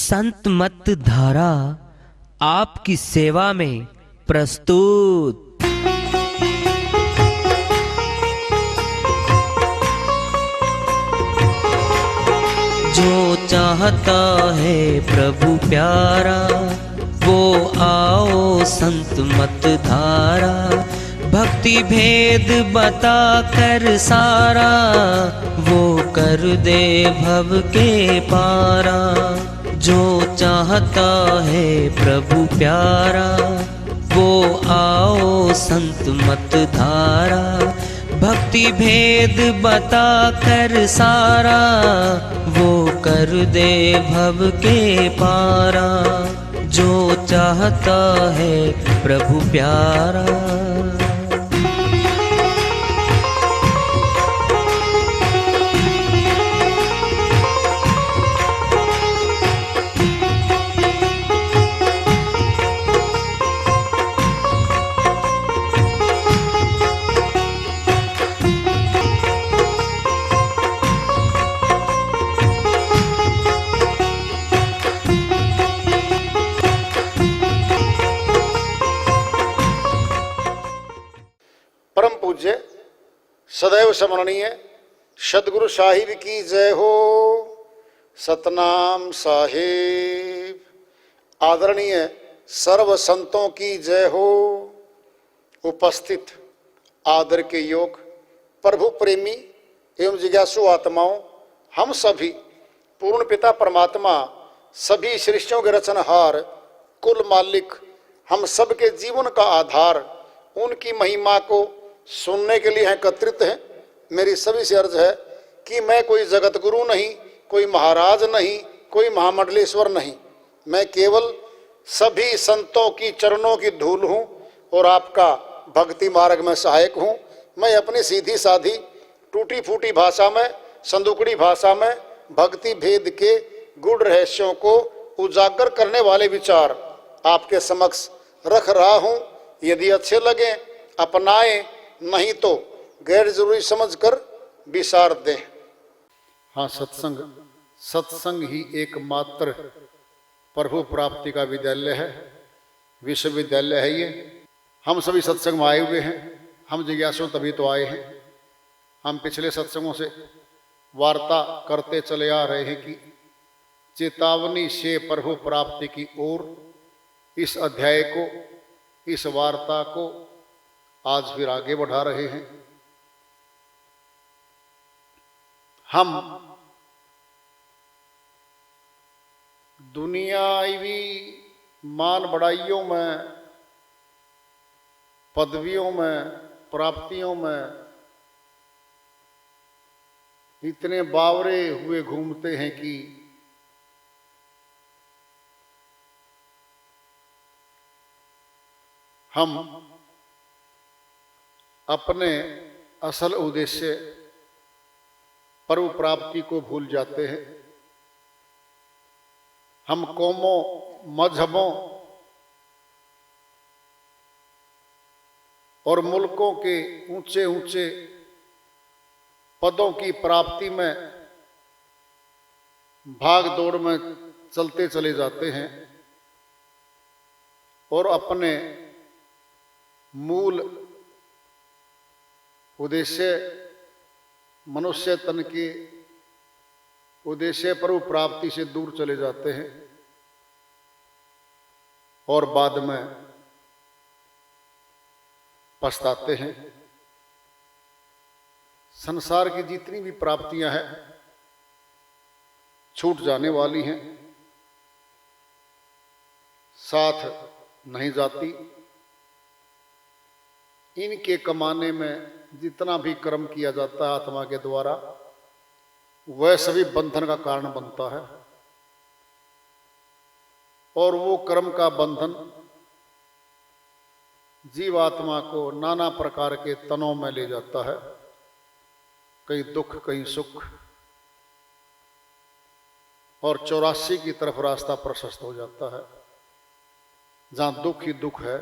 संत मत धारा आपकी सेवा में प्रस्तुत। जो चाहता है प्रभु प्यारा वो आओ संत मत धारा। भक्ति भेद बता कर सारा वो कर दे भव के पारा। जो चाहता है प्रभु प्यारा वो आओ संत मत धारा। भक्ति भेद बता कर सारा वो कर दे भव के पारा। जो चाहता है प्रभु प्यारा। परम पूज्य सदैव स्मरणीय सदगुरु साहिब की जय हो। सतनाम साहिब। आदरणीय सर्व संतों की जय हो। उपस्थित आदर के योग प्रभु प्रेमी एवं जिज्ञासु आत्माओं, हम सभी पूर्ण पिता परमात्मा सभी सृष्टियों के रचनहार कुल मालिक हम सबके जीवन का आधार उनकी महिमा को सुनने के लिए एकत्रित हैं। मेरी सभी से अर्ज है कि मैं कोई जगत गुरु नहीं, कोई महाराज नहीं, कोई महामंडलेश्वर नहीं। मैं केवल सभी संतों की चरणों की धूल हूँ और आपका भक्ति मार्ग में सहायक हूँ। मैं अपनी सीधी साधी टूटी फूटी भाषा में, संदुकड़ी भाषा में भक्ति भेद के गूढ़ रहस्यों को उजागर करने वाले विचार आपके समक्ष रख रहा हूँ। यदि अच्छे लगे अपनाएं, नहीं तो गैर जरूरी समझकर विसार दें। हाँ, सत्संग ही एकमात्र प्रभु प्राप्ति का विद्यालय है, विश्वविद्यालय है ये। हम सभी सत्संग में आए हुए हैं। हम जिज्ञासु तभी तो आए हैं। हम पिछले सत्संगों से वार्ता करते चले आ रहे हैं कि चेतावनी से प्रभु प्राप्ति की ओर इस अध्याय को, इस वार्ता को आज फिर आगे बढ़ा रहे हैं। हम दुनियावी मान बढ़ाइयों में, पदवियों में, प्राप्तियों में इतने बावरे हुए घूमते हैं कि हम अपने असल उद्देश्य प्रभु प्राप्ति को भूल जाते हैं। हम कौमों, मजहबों और मुल्कों के ऊंचे ऊंचे पदों की प्राप्ति में भाग दौड़ में चलते चले जाते हैं और अपने मूल उद्देश्य, मनुष्य तन के उद्देश्य प्रभु प्राप्ति से दूर चले जाते हैं और बाद में पछताते हैं। संसार की जितनी भी प्राप्तियां हैं छूट जाने वाली हैं, साथ नहीं जाती। इनके कमाने में जितना भी कर्म किया जाता है आत्मा के द्वारा, वह सभी बंधन का कारण बनता है और वो कर्म का बंधन जीवात्मा को नाना प्रकार के तनों में ले जाता है। कहीं दुख, कहीं सुख, और 84 की तरफ रास्ता प्रशस्त हो जाता है। जहां दुख ही दुख है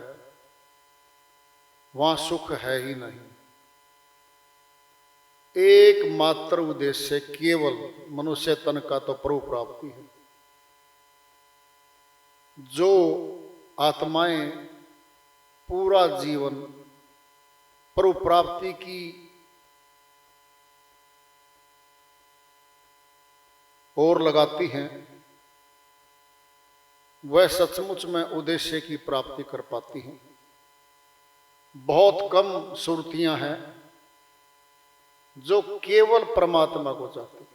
वहां सुख है ही नहीं। एकमात्र उद्देश्य केवल मनुष्य तन का तो प्रभु प्राप्ति है। जो आत्माएं पूरा जीवन प्रभु प्राप्ति की ओर लगाती हैं, वह सचमुच में उद्देश्य की प्राप्ति कर पाती हैं। बहुत कम सुरतियां हैं जो केवल परमात्मा को चाहती हैं।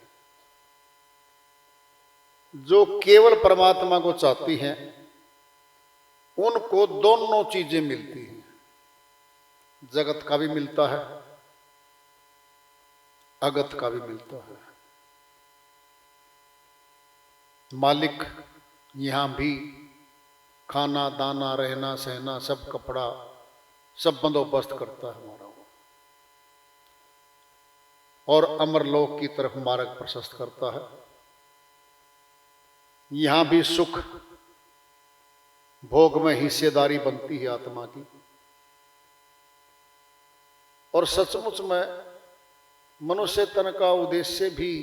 जो केवल परमात्मा को चाहती हैं उनको दोनों चीजें मिलती हैं, जगत का भी मिलता है, अगत का भी मिलता है। मालिक यहां भी खाना दाना रहना सहना सब कपड़ा सब बंदोबस्त करता है हमारा, और अमरलोक की तरफ मार्ग प्रशस्त करता है। यहां भी सुख भोग में हिस्सेदारी बनती है आत्मा की, और सचमुच में मनुष्य तन का उद्देश्य भी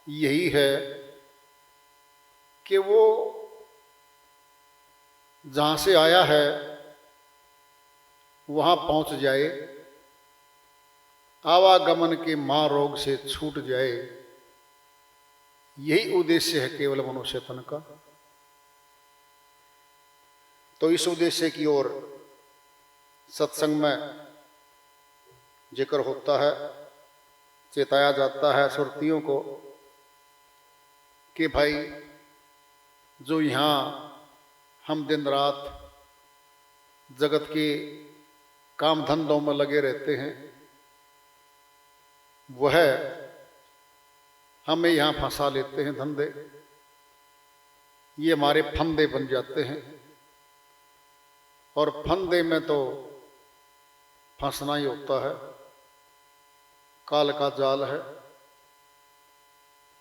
यही है कि वो जहां से आया है वहां पहुंच जाए, आवागमन के महारोग से छूट जाए। यही उद्देश्य है केवल मनुष्य तन का। तो इस उद्देश्य की ओर सत्संग में जिक्र होता है, चेताया जाता है सुरतियों को कि भाई जो यहाँ हम दिन रात जगत के काम धंधों में लगे रहते हैं, वह हमें यहाँ फंसा लेते हैं धंधे, ये हमारे फंदे बन जाते हैं। और फंदे में तो फंसना ही होता है, काल का जाल है।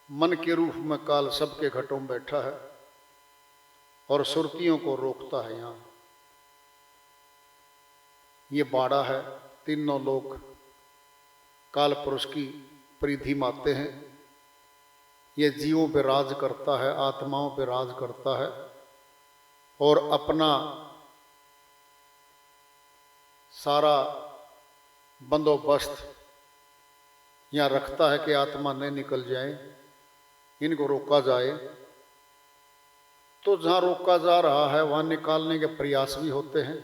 मन के रूप में काल सबके घटों में बैठा है और सुरतियों को रोकता है। यहाँ ये बाड़ा है, तीनों लोग काल पुरुष की परिधि माते हैं। ये जीवों पे राज करता है, आत्माओं पे राज करता है, और अपना सारा बंदोबस्त यहाँ रखता है कि आत्मा नहीं निकल जाए, इनको रोका जाए। तो जहाँ रोका जा रहा है वहाँ निकालने के प्रयास भी होते हैं।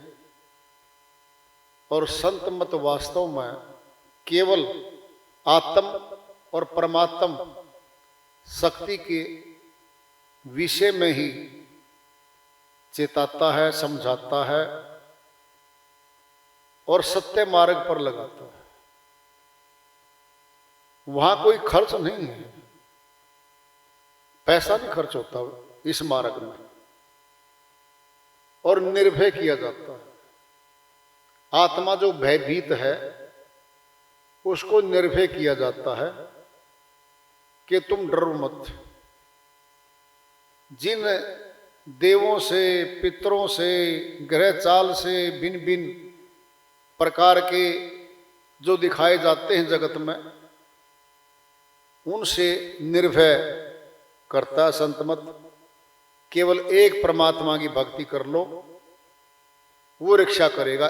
और संत मत वास्तव में केवल आत्म और परमात्म शक्ति के विषय में ही चेताता है, समझाता है और सत्य मार्ग पर लगाता है। वहां कोई खर्च नहीं है, पैसा नहीं खर्च होता इस मार्ग में, और निर्भय किया जाता है। आत्मा जो भयभीत है उसको निर्भय किया जाता है कि तुम डरो मत। जिन देवों से, पितरों से, ग्रह चाल से, भिन्न भिन्न प्रकार के जो दिखाए जाते हैं जगत में, उनसे निर्भय करता है संत मत। केवल एक परमात्मा की भक्ति कर लो, वो रक्षा करेगा।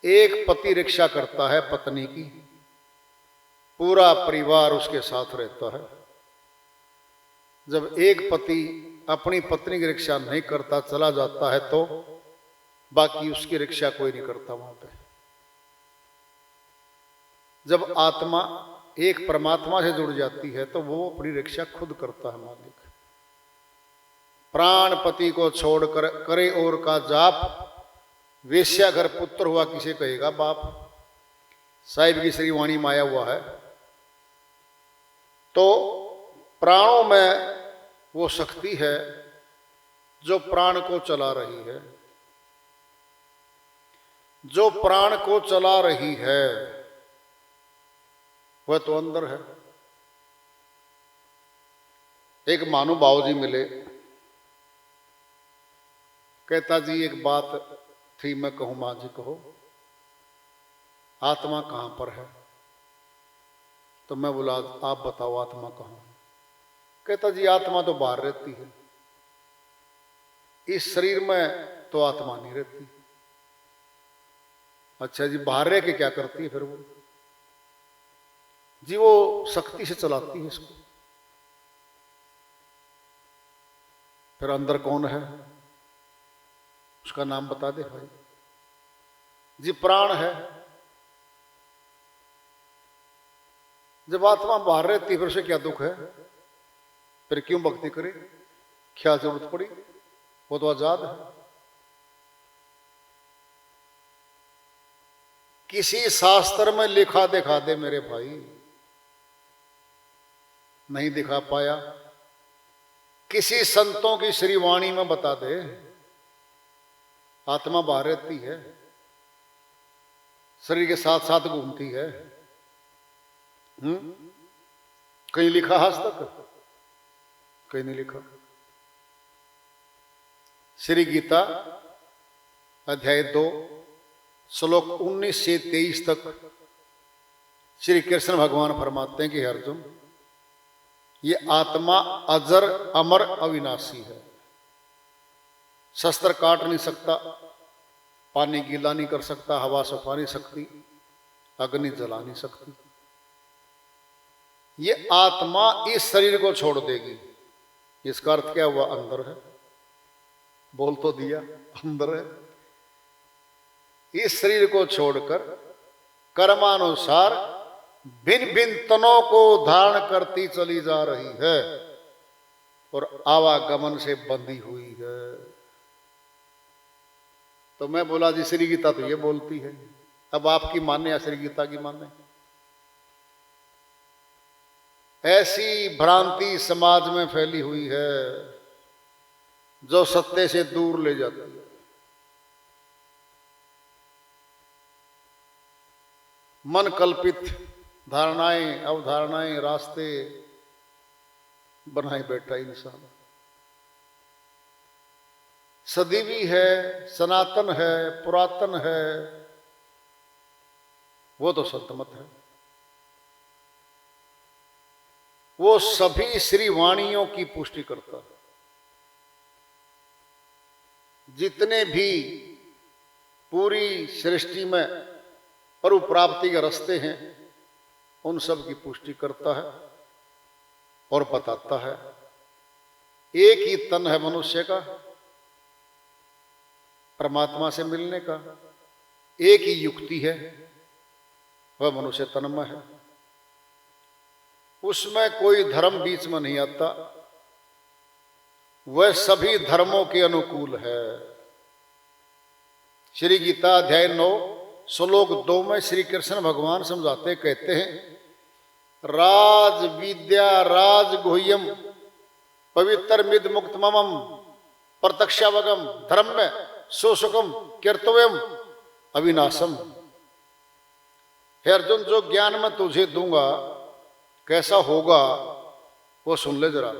एक पति रक्षा करता है पत्नी की, पूरा परिवार उसके साथ रहता है। जब एक पति अपनी पत्नी की रक्षा नहीं करता, चला जाता है, तो बाकी उसकी रक्षा कोई नहीं करता वहां पे। जब आत्मा एक परमात्मा से जुड़ जाती है तो वो अपनी रक्षा खुद करता है मालिक। प्राण पति को छोड़कर करे और का जाप, वेश्या घर पुत्र हुआ किसे कहेगा बाप। साहिब की श्रीवाणी में आया हुआ है। तो प्राणों में वो शक्ति है जो प्राण को चला रही है। जो प्राण को चला रही है वह तो अंदर है। एक महानुभाव जी मिले, कहता जी एक बात थी, मैं कहूं मां जी कहो, आत्मा कहां पर है? तो मैं बोला आप बताओ आत्मा कहां है? कहता जी आत्मा तो बाहर रहती है। इस शरीर में तो आत्मा नहीं रहती। अच्छा जी, बाहर रह के क्या करती है फिर वो? जी वो शक्ति से चलाती है इसको। फिर अंदर कौन है उसका नाम बता दे भाई। जी प्राण है। जब आत्मा बाहर रहती फिर उसे क्या दुख है? फिर क्यों भक्ति करे? क्या जरूरत पड़ी? वो तो आजाद है। किसी शास्त्र में लिखा दिखा दे मेरे भाई, नहीं दिखा पाया। किसी संतों की श्रीवाणी में बता दे आत्मा बाहर रहती है, शरीर के साथ साथ घूमती है। कहीं लिखा आज तक? कहीं नहीं लिखा। श्री गीता अध्याय 2 श्लोक 19 से 23 तक श्री कृष्ण भगवान फरमाते हैं कि अर्जुन, ये आत्मा अजर अमर अविनाशी है। शस्त्र काट नहीं सकता, पानी गीला नहीं कर सकता, हवा सुखा नहीं सकती, अग्नि जला नहीं सकती। ये आत्मा इस शरीर को छोड़ देगी। इसका अर्थ क्या हुआ? अंदर है। बोल तो दिया, अंदर है। इस शरीर को छोड़कर कर्मानुसार भिन्न भिन्न तनों को धारण करती चली जा रही है और आवागमन से बंधी हुई है। तो मैं बोला जी श्री गीता तो ये बोलती है, अब आपकी माने या श्री गीता की माने? ऐसी भ्रांति समाज में फैली हुई है जो सत्य से दूर ले जाती है। मन कल्पित धारणाएं, अवधारणाएं, रास्ते बनाए बैठा इंसान। सदीवी है, सनातन है, पुरातन है, वो तो संतमत है। वो सभी श्री वाणियों की पुष्टि करता है। जितने भी पूरी सृष्टि में परु प्राप्ति के रास्ते हैं उन सब की पुष्टि करता है और बताता है। एक ही तन है मनुष्य का परमात्मा से मिलने का, एक ही युक्ति है, वह मनुष्य तन में है। उसमें कोई धर्म बीच में नहीं आता, वह सभी धर्मों के अनुकूल है। श्री गीता अध्याय 9 श्लोक 2 में श्री कृष्ण भगवान समझाते कहते हैं, राज विद्या राज गुह्यम पवित्र मिद मुक्त ममम प्रत्यक्षावगम धर्म में सुसुखम कीर्तव्यम अविनाशम। हे अर्जुन, जो ज्ञान मैं तुझे दूंगा कैसा होगा वो सुन ले जरा।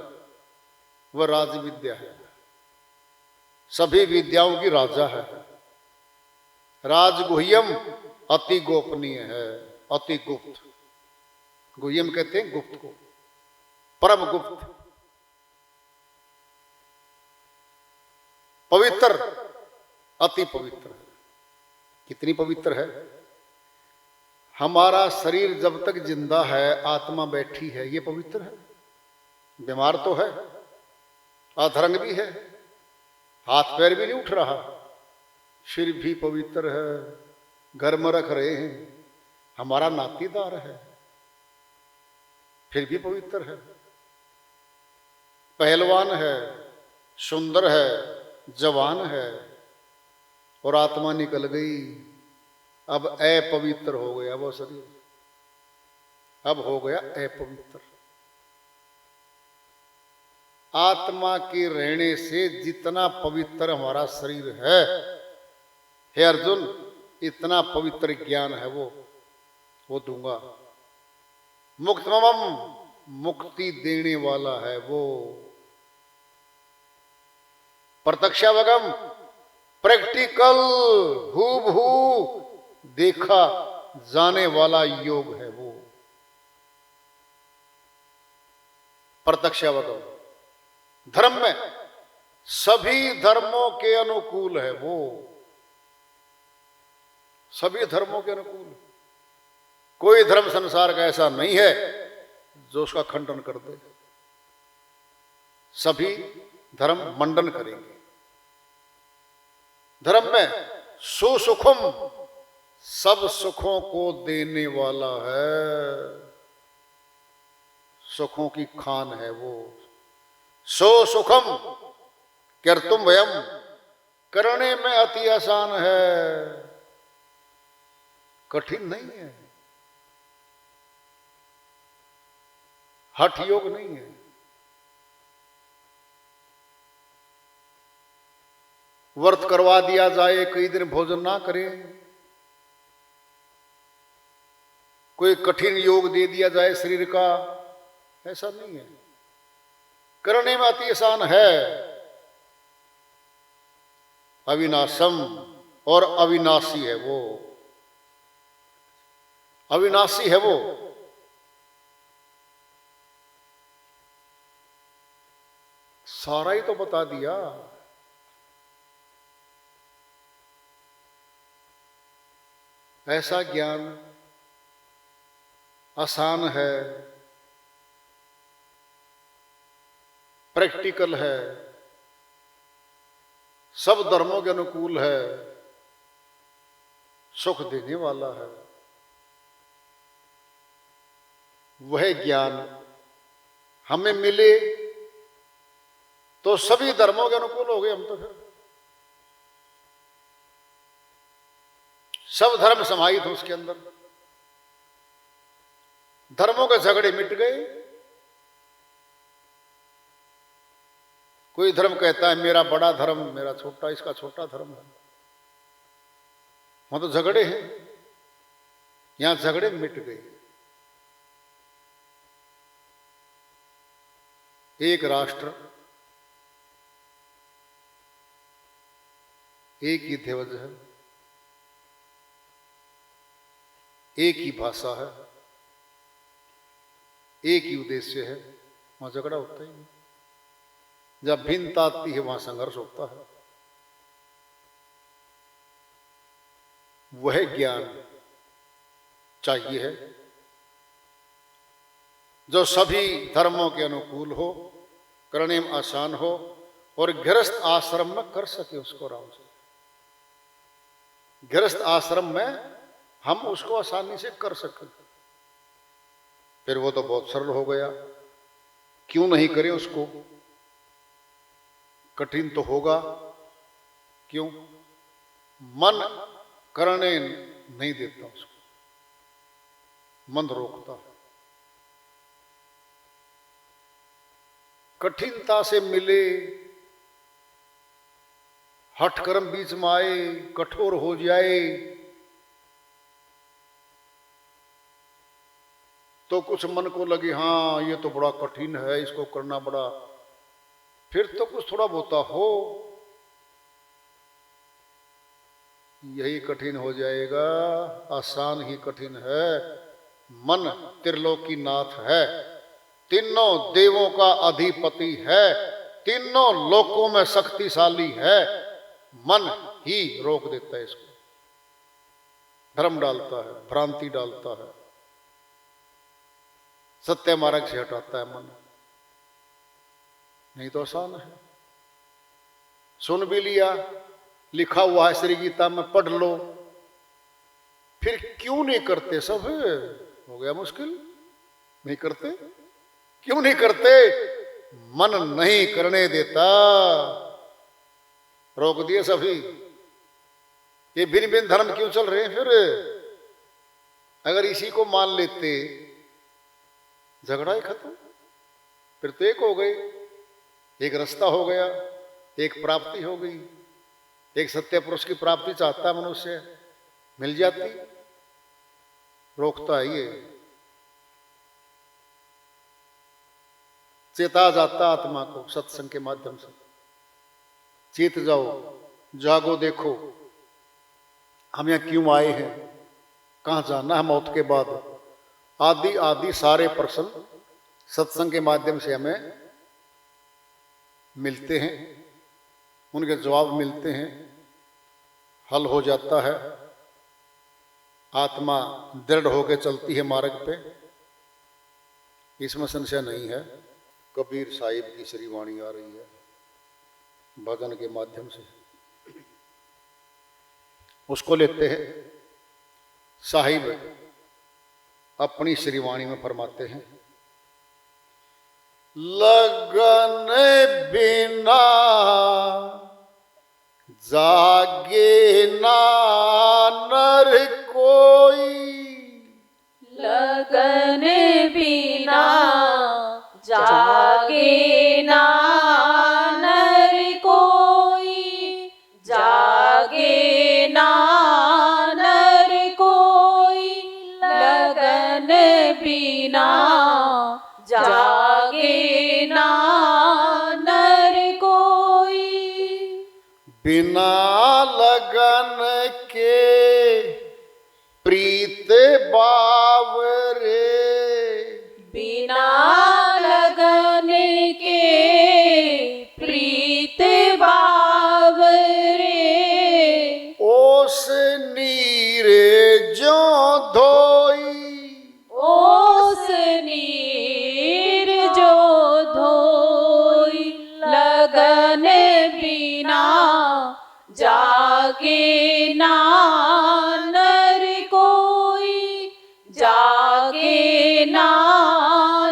वह राज विद्या है, सभी विद्याओं की राजा है। राजगुह्यम अति गोपनीय है, अति गुप्त। गुह्यम कहते हैं गुप्त को, परम गुप्त। पवित्र, अति पवित्र है। कितनी पवित्र है? हमारा शरीर जब तक जिंदा है, आत्मा बैठी है, ये पवित्र है। बीमार तो है, अधरंग भी है, हाथ पैर भी नहीं उठ रहा, सिर भी पवित्र है, घर में रख रहे हैं, हमारा नातीदार है, फिर भी पवित्र है। पहलवान है, सुंदर है, जवान है, और आत्मा निकल गई, अब अपवित्र हो गया वो शरीर, अब हो गया अपवित्र। आत्मा के रहने से जितना पवित्र हमारा शरीर है, हे अर्जुन, इतना पवित्र ज्ञान है वो दूंगा। मुक्तमम, मुक्ति देने वाला है वो। प्रत्यक्षावगम, प्रैक्टिकल, हूबहू देखा जाने वाला योग है वो। प्रत्यक्षावगम, धर्म में सभी धर्मों के अनुकूल है वो, सभी धर्मों के अनुकूल। कोई धर्म संसार का ऐसा नहीं है जो उसका खंडन कर दे। सभी धर्म मंडन करेंगे। धर्म में सुसुखम, सब सुखों को देने वाला है, सुखों की खान है वो। सो सुखम कर्तुम वयम, करने में अति आसान है, कठिन नहीं है। हठ योग नहीं है। व्रत करवा दिया जाए, कई दिन भोजन ना करें, कोई कठिन योग दे दिया जाए शरीर का, ऐसा नहीं है। करने में अति आसान है। अविनाशम, और अविनाशी है वो, अविनाशी है वो। सारा ही तो बता दिया। ऐसा ज्ञान आसान है, प्रैक्टिकल है, सब धर्मों के अनुकूल है, सुख देने वाला है। वह ज्ञान हमें मिले तो सभी धर्मों के अनुकूल हो गए हम तो। फिर सब धर्म समाहित हो उसके अंदर, धर्मों के झगड़े मिट गए। कोई धर्म कहता है मेरा बड़ा धर्म, मेरा छोटा, इसका छोटा धर्म है, वहां तो झगड़े हैं। यहां झगड़े मिट गए। एक राष्ट्र, एक ही ध्वज है, एक ही भाषा है, एक ही उद्देश्य है, वहां झगड़ा होता ही नहीं। जब भिन्नता आती है वहां संघर्ष होता है। वह ज्ञान चाहिए है जो सभी धर्मों के अनुकूल हो, करने में आसान हो, और गृहस्थ आश्रम में कर सके उसको आराम से। गृहस्थ आश्रम में हम उसको आसानी से कर सकें। फिर वो तो बहुत सरल हो गया, क्यों नहीं करें उसको? कठिन तो होगा, क्यों? मन करने नहीं देता उसको, मन रोकता है। कठिनता से मिले, हठ कर्म बीच में आए, कठोर हो जाए तो कुछ मन को लगे हाँ ये तो बड़ा कठिन है, इसको करना बड़ा, फिर तो कुछ थोड़ा बहुत हो, यही कठिन हो जाएगा, आसान ही कठिन है। मन त्रिलोकीनाथ है, तीनों देवों का अधिपति है, तीनों लोकों में शक्तिशाली है। मन ही रोक देता है इसको, भ्रम डालता है, भ्रांति डालता है, सत्य मार्ग से हटाता है मन। नहीं तो आसान है। सुन भी लिया, लिखा हुआ है श्री गीता में, पढ़ लो, फिर क्यों नहीं करते? सब हो गया मुश्किल, नहीं करते। क्यों नहीं करते? मन नहीं करने देता, रोक दिए सभी। ये भिन्न भिन्न धर्म क्यों चल रहे हैं? फिर अगर इसी को मान लेते, झगड़ा ही खत्म, फिर तो एक हो गई, एक रास्ता हो गया, एक प्राप्ति हो गई। एक सत्य पुरुष की प्राप्ति चाहता है मनुष्य, मिल जाती, रोकता है ये। चेता जाता आत्मा को सत्संग के माध्यम से। चेत जाओ, जागो, देखो हम यहां क्यों आए हैं, कहां जाना है मौत के बाद, आदि आदि सारे प्रश्न सत्संग के माध्यम से हमें मिलते हैं, उनके जवाब मिलते हैं, हल हो जाता है, आत्मा दृढ़ होकर चलती है मार्ग पे, इसमें संशय नहीं है। कबीर साहिब की श्री वाणी आ रही है भजन के माध्यम से, उसको लेते हैं। साहिब अपनी श्री वाणी में फरमाते हैं, लगन बिना जागे ना नर कोई, लगन बिना जागे ना नर कोई, जागे ना नर कोई, लगन बिना जागे ना नर कोई। बिना लगन के प्रीत बावरे, बिना लगन के प्रीत बावरे, ओस नीरे जो धोई, ओस नीर जो धोई, लगन बिना जागे ना नर कोई, जागे ना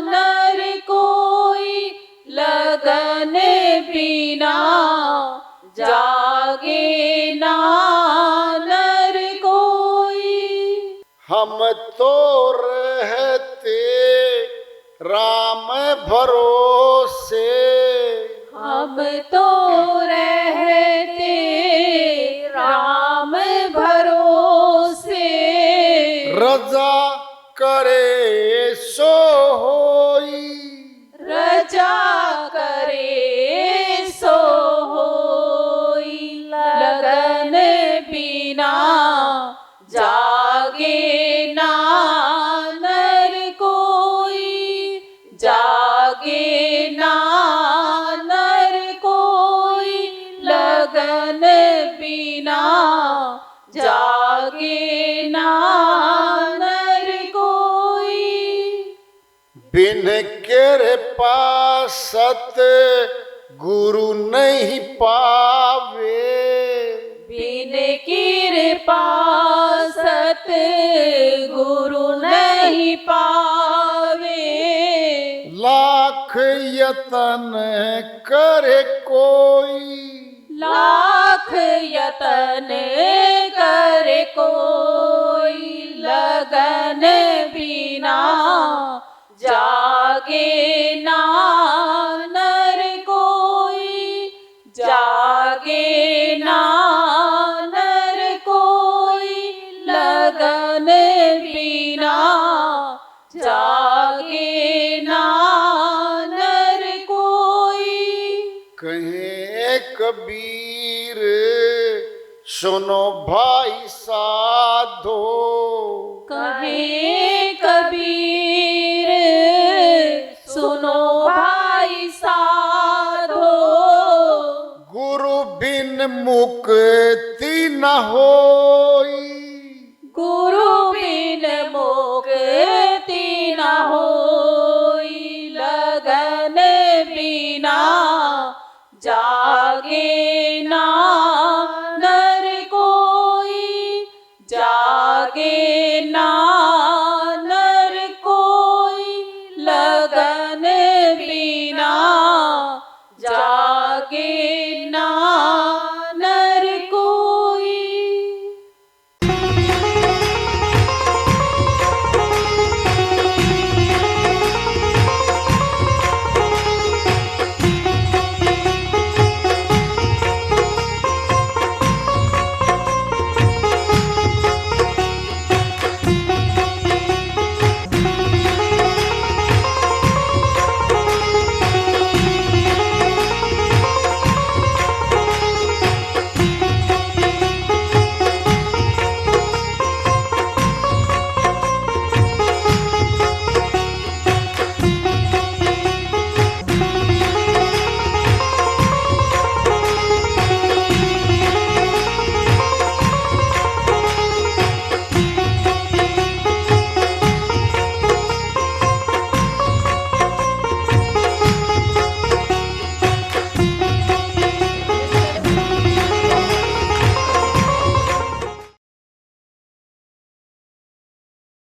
नर कोई, लगन बिना जागे ना नर कोई। हम तो रहते राम भरोसे, हम तो रहते राम भरोसे, रजा करे सो होई, रजा करे सो होई, लगन बिना जागे ना नर कोई, जागे ना नर कोई, लगन बिना जागे ना नर कोई। बिन कृपा सत गुरु नहीं पावे, बिन कृपा सत गुरु नहीं पावे, लाख यतन करे कोई, लाख यतन करे कोई, लगन बिना जागे ना नर कोई, जागे ना नर कोई, लगन बिना जागे ना नर कोई। कहे कबीर सुनो भाई साधो, कहे कबीर सुनो भाई साधो, गुरु बिन मुक्ति न होई, गुरु बिन मुक्ति न होई, लगन बिना जागे